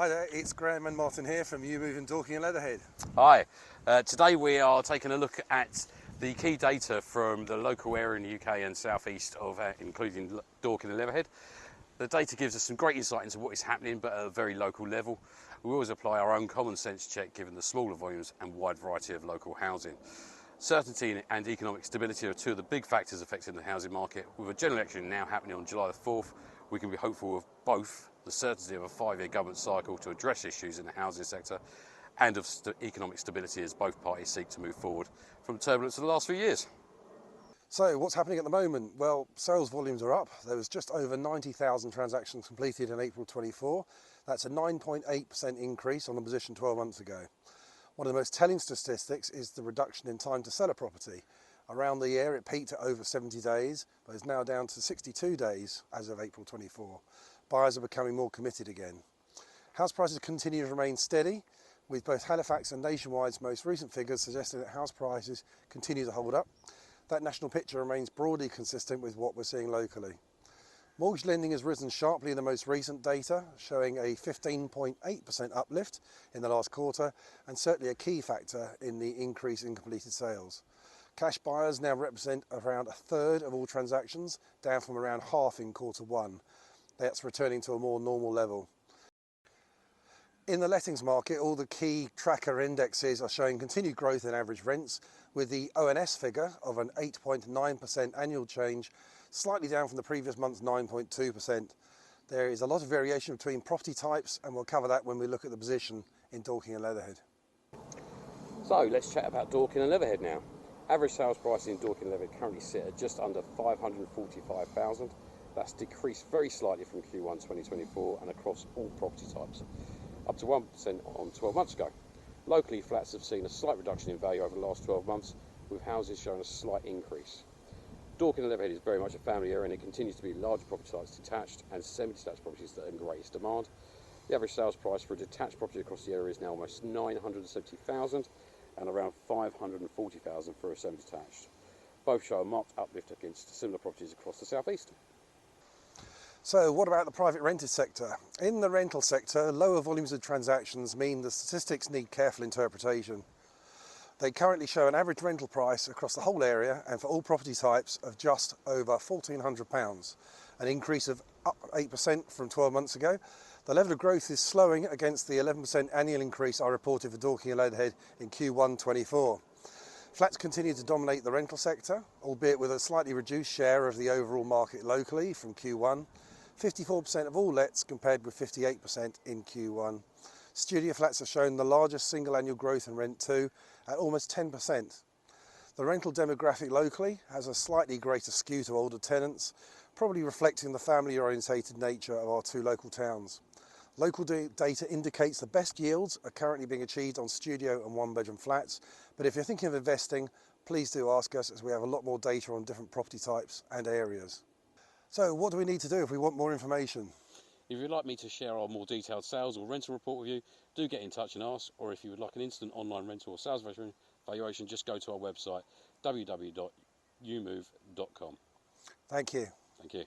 Hi there, it's Graham and Martin here from Ewemove Dorking Leatherhead. Hi, today we are taking a look at the key data from the local area in the UK and southeast of including Dorking and Leatherhead. The data gives us some great insight into what is happening, but at a very local level. We always apply our own common sense check given the smaller volumes and wide variety of local housing. Certainty and economic stability are two of the big factors affecting the housing market. With a general election now happening on July the 4th, we can be hopeful of both the certainty of a 5-year government cycle to address issues in the housing sector and of economic stability as both parties seek to move forward from turbulence of the last few years. So what's happening at the moment? Well, sales volumes are up. There was just over 90,000 transactions completed in April 24. That's a 9.8% increase on the position 12 months ago. One of the most telling statistics is the reduction in time to sell a property. Around the year it peaked at over 70 days, but is now down to 62 days as of April 24. Buyers are becoming more committed again. House prices continue to remain steady, with both Halifax and Nationwide's most recent figures suggesting that house prices continue to hold up. That national picture remains broadly consistent with what we're seeing locally. Mortgage lending has risen sharply in the most recent data, showing a 15.8% uplift in the last quarter, and certainly a key factor in the increase in completed sales. Cash buyers now represent around a third of all transactions, down from around half in quarter one. That's returning to a more normal level. In the lettings market, all the key tracker indexes are showing continued growth in average rents, with the ONS figure of an 8.9% annual change, slightly down from the previous month's 9.2%. There is a lot of variation between property types, and we'll cover that when we look at the position in Dorking and Leatherhead. So let's chat about Dorking and Leatherhead now. Average sales prices in Dorking and Leatherhead currently sit at just under 545,000. That's decreased very slightly from Q1 2024 and across all property types, up to 1% on 12 months ago. Locally, flats have seen a slight reduction in value over the last 12 months, with houses showing a slight increase. Dorking and Leatherhead is very much a family area, and it continues to be large property types, detached and semi-detached properties that are in greatest demand. The average sales price for a detached property across the area is now almost 970,000 and around 540,000 for a semi-detached. Both show a marked uplift against similar properties across the southeast. So what about the private rented sector? In the rental sector, lower volumes of transactions mean the statistics need careful interpretation. They currently show an average rental price across the whole area and for all property types of just over £1,400, an increase of up 8% from 12 months ago. The level of growth is slowing against the 11% annual increase I reported for Dorking and Leatherhead in Q1 24. Flats continue to dominate the rental sector, albeit with a slightly reduced share of the overall market locally from Q1. 54% of all lets compared with 58% in Q1. Studio flats have shown the largest single annual growth in rent too, at almost 10%. The rental demographic locally has a slightly greater skew to older tenants, probably reflecting the family-orientated nature of our two local towns. Local data indicates the best yields are currently being achieved on studio and one-bedroom flats, but if you're thinking of investing, please do ask us, as we have a lot more data on different property types and areas. So what do we need to do if we want more information? If you'd like me to share our more detailed sales or rental report with you, do get in touch and ask, or if you would like an instant online rental or sales valuation, just go to our website www.ewemove.com. Thank you. Thank you.